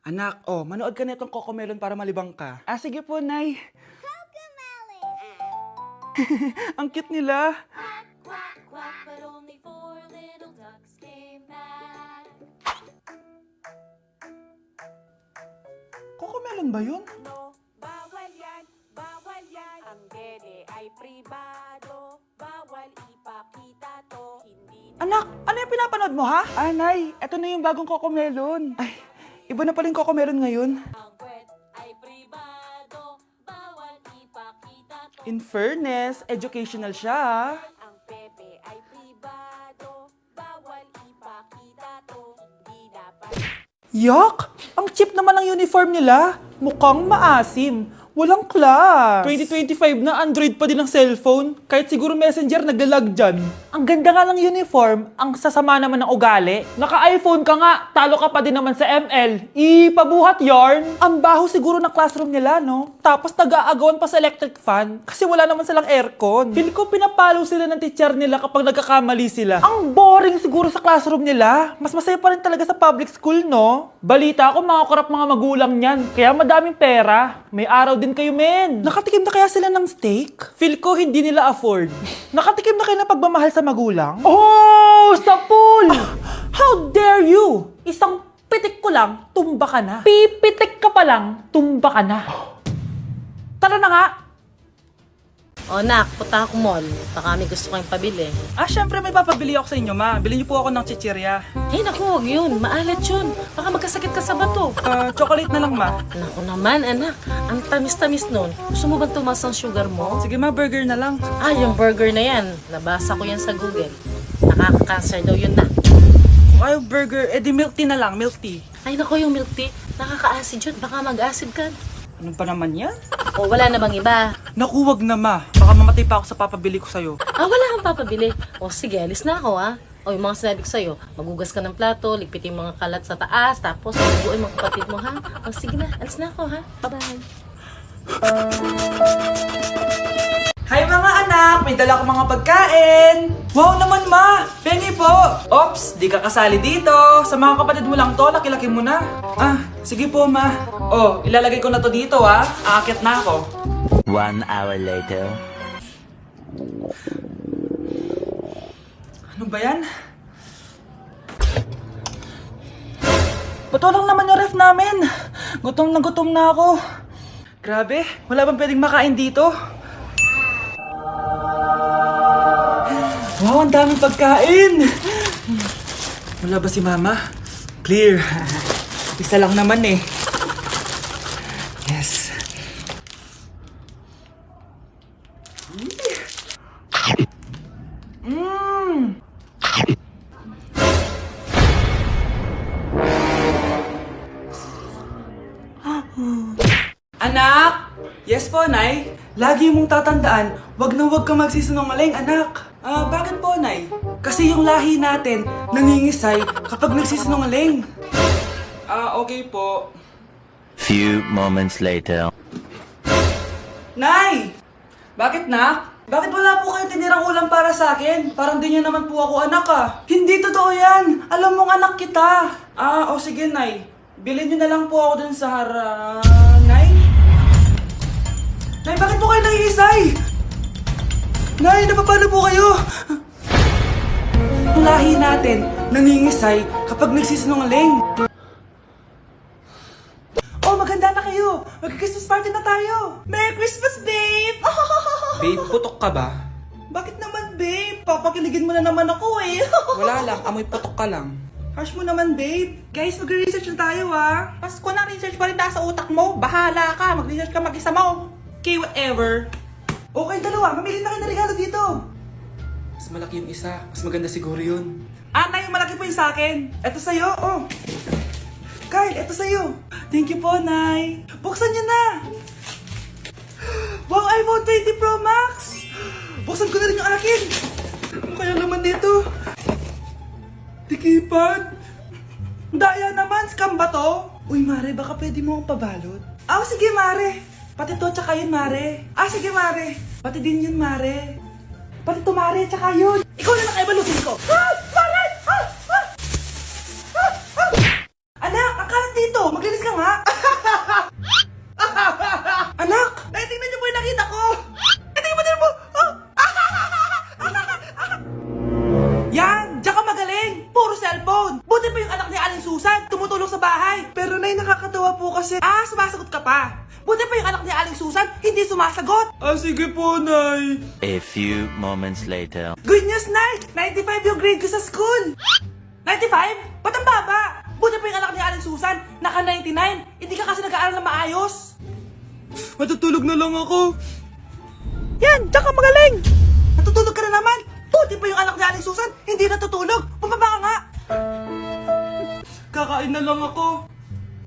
Anak, manood ka na itong Cocomelon para malibang ka. Ah, sige po, Nay. Ang cute nila. Quack, quack, but only four little ducks came back. Cocomelon ba yun? No, bawal yan, bawal yan. Ang dede ay pribado, bawal ipakita to. Hindi Anak, ano yung pinapanood mo, ha? Ah, Nay, eto na yung bagong Cocomelon. Ay, iba na pala yung Cocomelon ngayon. ang kwet ay pribado, bawal ipakita to. In fairness, educational siya, ha? Ang pepe ay pribado, bawal ipakita to. Hindi dapat. Yak! Ang cheap naman ng uniform nila. Mukhang maasim. Walang class. 2025 na Android pa din ang cellphone. Kahit siguro Messenger naglalag dyan. Ang ganda nga ng uniform, ang sasama naman ng ugali. Naka-iPhone ka nga, talo ka pa din naman sa ML. Ipabuhat yarn. Ang baho siguro ng classroom nila, no? Tapos nag-aagawan pa sa electric fan kasi wala naman silang aircon. Feel ko pinapalo sila ng teacher nila kapag nagkakamali sila. Ang boring siguro sa classroom nila. Mas masaya pa rin talaga sa public school, no? Balita ko mga korap mga magulang niyan. Kaya madaming pera. May araw din kayo, men. Nakatikim na kaya sila ng steak? Feel ko hindi nila afford. Nakatikim na kayo ng pagmamahal sa magulang? Oh, sa pool! How dare you? Isang pitik ko lang, tumba ka na. Pipitik ka pa lang, tumba ka na. Tara na nga. O nak, punta ako mall. Baka may gusto kayong pabili. Ah, syempre may papabili ako sa inyo, ma. Bilhin niyo po ako ng chichirya. Eh naku, huwag yun. Maalat yun. Baka magkasakit ka sa bato. Chocolate na lang, ma. Naku naman, anak. Ang tamis-tamis nun. Gusto mo bang tumas ang sugar mo? Sige, ma, burger na lang. Ah, yung burger na yan. Nabasa ko yan sa Google. Nakaka-cancer daw yun na. Ayaw burger, di milk tea na lang, milk tea. Ay naku, yung milk tea. Nakaka-acid yun. Baka mag-acid ka. Ano pa naman yan? O wala na bang iba? Naku, wag na, ma. Baka mamatay pa ako sa papabili ko sa'yo. Ah, wala kang papabili. O sige, alis na ako ha. O yung mga sinabi ko sa'yo, magugas ka ng plato, ligpitin yung mga kalat sa taas, tapos maguguin mga kapatid mo ha. O sige na, alis na ako ha. Bye-bye. Hi mga anak! May dala ko mga pagkain! Wow naman, ma! Pengi po! Ops, di ka kasali dito. Sa mga kapatid mo lang to, laki-laki mo na. Ah, sige po, ma. Oh, ilalagay ko na to dito, ha. Aakyat na ako. 1 hour later. Ano ba yan? Bato lang naman yung ref namin. Gutom na ako. Grabe, wala bang pwedeng makain dito? Wow, ang daming pagkain! Wala ba si Mama? Clear. Isa lang naman eh. Yes. Mmm! Anak! Yes po, Nay. Lagi mong tatandaan, wag na wag ka magsisinungaling, anak. Ah, bakit po, Nay? Kasi yung lahi natin nangingisay kapag nagsisinungaling. Ah, okay po. Few moments later. Nay! Bakit, nak? Bakit wala po kayo tinirang ulam para sa akin? Parang di niyo naman po ako anak, ah. Hindi totoo yan! Alam mong anak kita! Ah, o sige, Nay. Bilhin niyo na lang po ako dun sa Nay? Nay, bakit po kayo nangiisay? Nay, napapalo po kayo! Ang lahi natin nangingisay kapag nagsisinungaling. Oh, maganda na kayo! Mag-Christmas party na tayo! Merry Christmas, babe! Babe, putok ka ba? Bakit naman, babe? Papakiligin mo na naman ako eh. Wala lang, amoy putok ka lang. Harsh mo naman, babe. Guys, mag-research na tayo, ah. Pasko na, research pa rin sa utak mo. Bahala ka, mag-research ka mag-isa mo. Okay, whatever. Okay, dalawa. Mamili na kayo ng regalo dito. Mas malaki yung isa. Mas maganda siguro yun. Ah, Nay, malaki po yung sa akin. Ito sa'yo, oh. Kyle, ito sa'yo. Thank you po, Nay. Buksan niyo na. Wow, iPhone 20 Pro Max. Buksan ko na rin yung akin. Ano kaya naman dito? Tikipad. Daya naman, scam ba to? Uy, Mare, baka pwede mo akong pabalot. Ah, sige, Mare. Pati to, tsaka yun, Mare. Ah, sige, Mare. Pati din yun, Mare. Pati to, Mare, tsaka yun. Ikaw na lang kaibalutin ko. Ah! Mare! Ah! Ah! Ah! Ah! Anak, ang kalat dito. Maglinis ka nga. Nay, nakakatawa po kasi. Sumasagot ka pa. Buti pa yung anak ni Aling Susan, hindi sumasagot. Sige po, Nay. A few moments later. Good news, Nay! 95 yung grade ko sa school. 95? Ba't ang baba? Buti pa yung anak ni Aling Susan, naka 99. Hindi ka kasi nag-aaral na maayos. Matutulog na lang ako. Yan, diyan ka magaling. Natutulog ka na naman. Buti pa yung anak ni Aling Susan, hindi natutulog. Bumaba ka nga. Kakain na lang ako.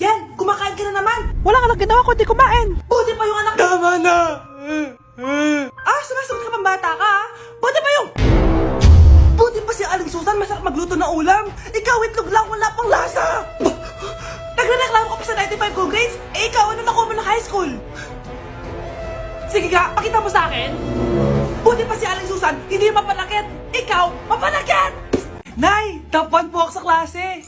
Yan, kumakain ka na naman. Wala ka lang ginawa kundi kumain. Buti pa yung anak... Tama na! Sumasagot ka pang bata ka, ha? Buti pa yung... Buti pa si Aling Susan, masarap magluto ng ulam. Ikaw, itlog lang, wala pang lasa. Nagre-reklamo ka pa sa 95 good grades? Ikaw, ano nakuha mo ng high school? Sige ka, pakita mo sa akin. Buti pa si Aling Susan, hindi mapanakit. Ikaw, mapanakit! Nay, top 1 po ako sa klase.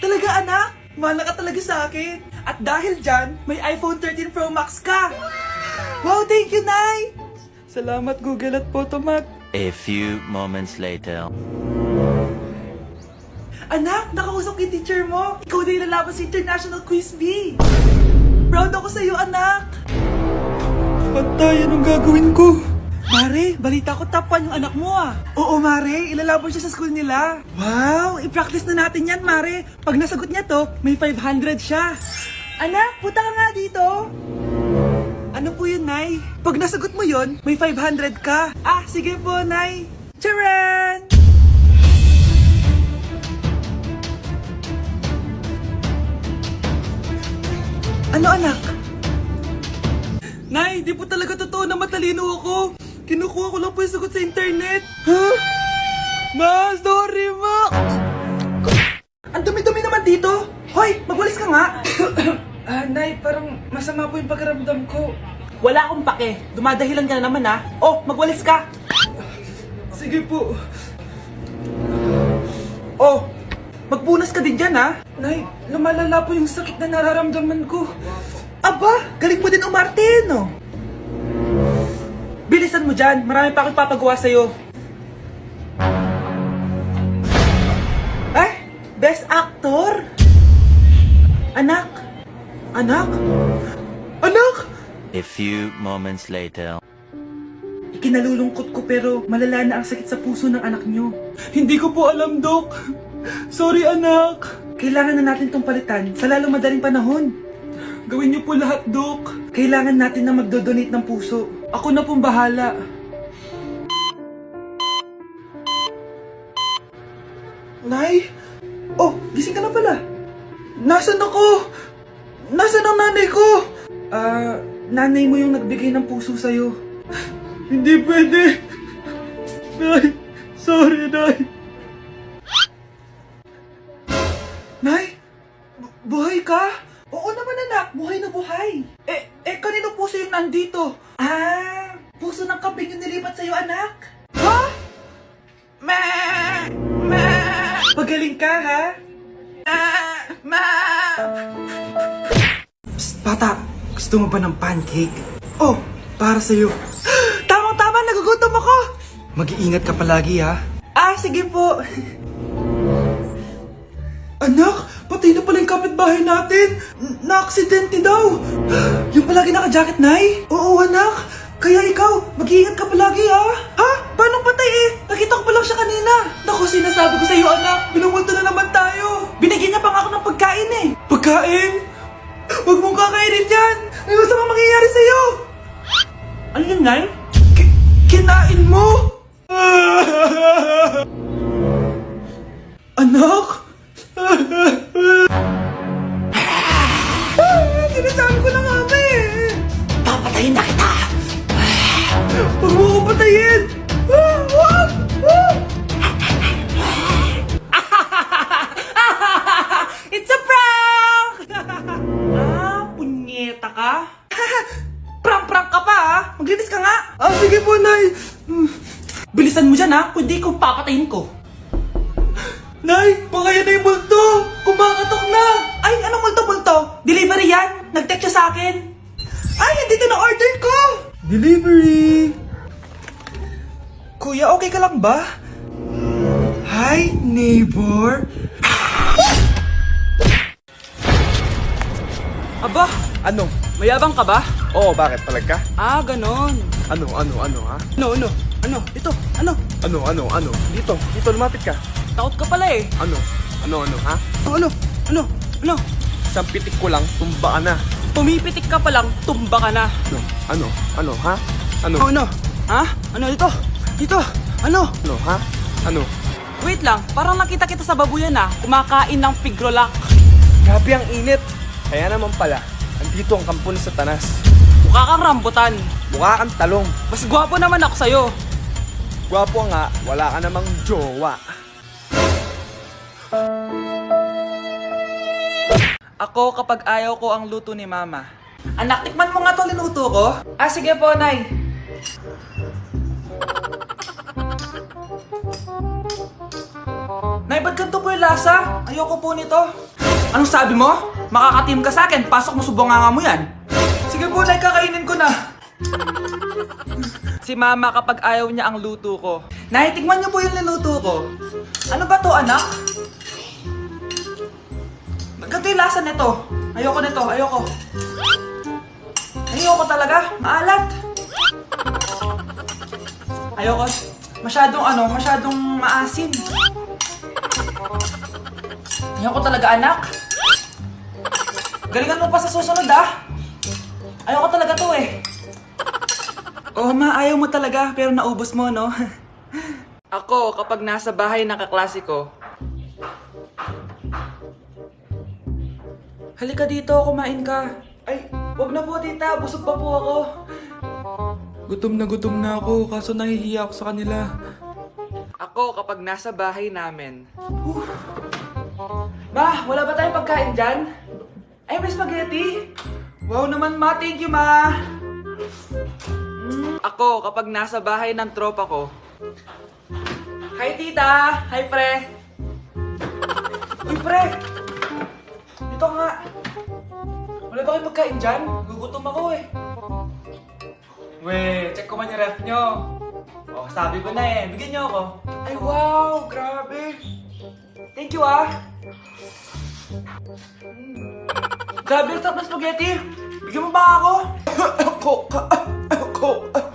Talaga, anak? Mahal ka talaga sa akin. At dahil dyan, may iPhone 13 Pro Max ka. Wow, thank you, Nay! Salamat, Google at Photomat. A few moments later. Anak, nakausap yung teacher mo. Ikaw na yung lalaban sa International Quiz Bee. Proud ako sa'yo, anak. Patay, anong gagawin ko? Mare, balita ko top 1 yung anak mo ah. Oo, Mare, ilalaban siya sa school nila. Wow, i-practice na natin yan, Mare. Pag nasagot niya to, may 500 siya. Anak, punta ka nga dito. Ano po yun, Nay? Pag nasagot mo yun, may 500 ka. Sige po, Nay. Charan! Ano, anak? Nay, di po talaga totoo na matalino ako. Kinukuha ko lang po yung sagot sa internet. Ma, sorry, Ma. Ang dumi-dumi naman dito. Hoy, magwalis ka nga. Nay, parang masama po yung pakiramdam ko. Wala akong pake. Dumadahilan ka na naman ha. Magwalis ka. Sige po. Magpunas ka din dyan ha. Nay, lumalala po yung sakit na nararamdaman ko. Aba, galing mo din umarte, no? Bilisan mo dyan. Marami pa akong papagawa sa'yo. Best actor? Anak? Anak? Anak? A few moments later. Ikinalulungkot ko pero malala na ang sakit sa puso ng anak nyo. Hindi ko po alam, Dok. Sorry, anak. Kailangan na natin tong palitan sa lalong madaling panahon. Gawin niyo po lahat, Dok. Kailangan natin na magdodonate ng puso. Ako na pong bahala. Nay? Gising ka na pala. Nasaan ako? Nasaan ang nanay ko? Nanay mo yung nagbigay ng puso sa'yo. Hindi pwede. Nay, sorry, Nay. Nay? Buhay ka? Oo naman anak, buhay na buhay. Kanino puso yung nandito? Puso ng kambing yung nilipat sa'yo anak? Ha? Pagaling ka ha? Psst, bata, gusto mo ba ng pancake? Para sa'yo. Tamang-tama, nagugutom ako. Mag-iingat ka palagi ha? Sige po. Anak, patay na pala yung kapitbahay natin. Na-aksidente daw. Yung palagi naka-jacket, Nay? Oo, anak. Kaya ikaw, mag-iingat ka palagi, ha? Paano patay eh? Nakita ko pa lang siya kanina. Naku, sinasabi ko sa iyo, anak. Binumulto na naman tayo. Binigyan niya pa nga ako ng pagkain eh. Pagkain? Huwag mong kakainin yan. Ano gusto mong mangyayari sa iyo? Ano yun, Nay? Kinain mo? Anak? Sinasabi ko na nga ba eh. Papatayin na kita. Huwag mo ko patayin. Wag! It's a prank! Punyeta ka? Prank-prank ka pa ha? Maglinis ka nga. Sige po, Nay. Bilisan mo dyan ha, kundi kung papatayin ko. Nay, pakaya na yung multo! Kumakatok na! Ay, anong multo-multo? Delivery yan! Nag-text siya sa akin! Ay, nandito na order ko! Delivery! Kuya, okay ka lang ba? Hi, neighbor! Aba, Ano? mayabang ka ba? Oo, bakit? Palag ka? Ah, ganon. Ano, ha? Ano? Ito, ano? Ano? Dito, lumapit ka. Takot ka pala eh. Ano, ha? Ano? Isang pitik ko lang, tumba ka na. Pumipitik ka pa lang, tumba ka na. Ano, ha? Ano, Ano? Ha? Ano dito? Dito? Ano? ha? Ano? Wait lang, parang nakita kita sa babuyan ah. Kumakain ng pigrolak. Grabe ang init. Kaya naman pala, andito ang kampo ni Satanas. Mukha kang rambutan. Mukha kang talong. Mas gwapo naman ako sa'yo. Gwapo nga, wala ka namang jowa. Ako kapag ayaw ko ang luto ni Mama. Anak, tikman mo nga to linuto ko. Ah, sige po, Nay. Nay, ba't ganito po yung lasa? Ayoko po nito. Anong sabi mo? Makakatim ka sa akin, pasok mo subonganga mo yan. Sige po, Nay, kakainin ko na. Si Mama kapag ayaw niya ang luto ko. Nay, tikman niyo po yung linuto ko. Ano ba to, anak? Ganito yung lasa nito. Ayoko nito, ayoko. Ayoko talaga, maalat. Ayoko. Masyadong maasim. Ayoko talaga, anak. Galingan mo pa sa susunod, ah. Ayoko talaga to, eh. Oh, ma, ayaw mo talaga, pero naubos mo, no? Ako, kapag nasa bahay ng kaklase ko, halika dito, kumain ka. Ay, wag na po, tita. Busog pa po ako. Gutom na ako, kaso nahihiya ako sa kanila. Ako, kapag nasa bahay namin. Ma, wala ba tayong pagkain dyan? Ay, may spaghetti. Wow naman, ma. Thank you, ma. Ako, kapag nasa bahay ng tropa ko. Hi, tita. Hi, pre. Uy, pre. Dito nga. Wala ba kayong pagkain dyan? Gugutom ako eh. We, check ko man yung ref nyo. Oh, sabi ko na eh. Bigyan nyo ako. Ay, wow! Grabe! Thank you ah! Grabe, ang sarap ng spaghetti! Bigyan mo ba ako?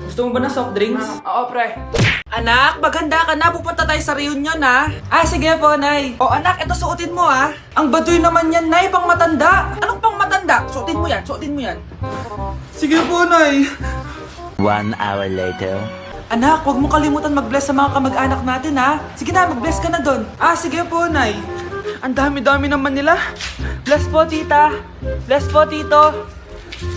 Gusto mo ba ng soft drinks? Oo, pre. Anak, maghanda ka na. Pupunta tayo sa reunion, ha? Ah, sige po, Nay. O, anak, ito suotin mo, ha? Ang baduy naman yan, Nay. Pang matanda. Anong pang matanda? Suotin mo yan. Sige po, Nay. 1 hour later. Anak, huwag mo kalimutan mag-bless sa mga kamag-anak natin, ha? Sige na, mag-bless ka na doon. Ah, sige po, Nay. Ang dami-dami naman nila. Bless po, tita. Bless po, tito.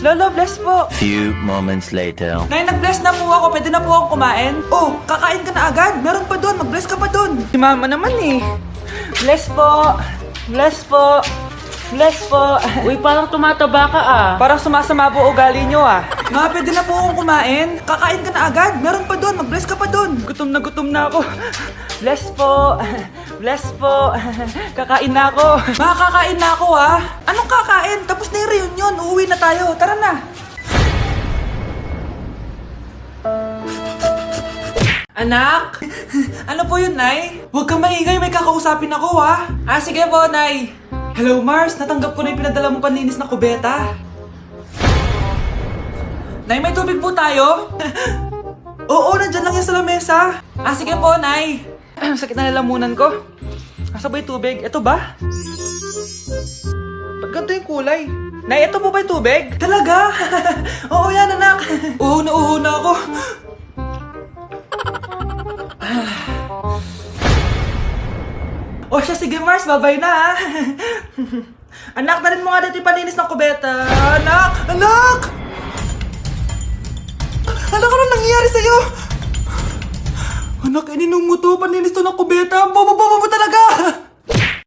Lolo, bless po. Few moments later. Nay, nag-bless na po ako. Pwede na po akong kumain. Oh, kakain ka na agad. Meron pa doon. Mag-bless ka pa doon. Si Mama naman eh. Bless po. Bless po. Bless po. Uy, parang tumataba ka ah. Parang sumasama po ugali nyo ah. Ma, pwede na po akong kumain. Kakain ka na agad. Meron pa doon. Mag-bless ka pa doon. Gutom na ako. Bless po. Bless po. Kakain na ako. Ma, kakain na ako ah. Anong kakain? Tapos na yung reunion. Uuwi na tayo. Tara na. Anak? Ano po yun, Nay? Huwag kang maingay. May kakausapin ako ah. Ah, sige po, Nay. Hello, Mars. Natanggap ko na yung pinadala mong panlinis na kubeta. Nay, may tubig po tayo? Oo, nandyan lang yan sa lamesa. Ah, sige po, Nay. Sakit na lalamunan ko. Asa ba yung tubig? Ito ba? Ba't ganito yung kulay? Nay, ito po ba yung tubig? Talaga? Oo yan, anak. Uho na ako. O siya, sige Mars, babay na ha. Anak, dalhin mo nga dito yung palinis ng kubeta. Anak! Anak, ano nangyayari sa'yo? Anak, ininom mo to, paninis to ng kubeta. Bobo talaga!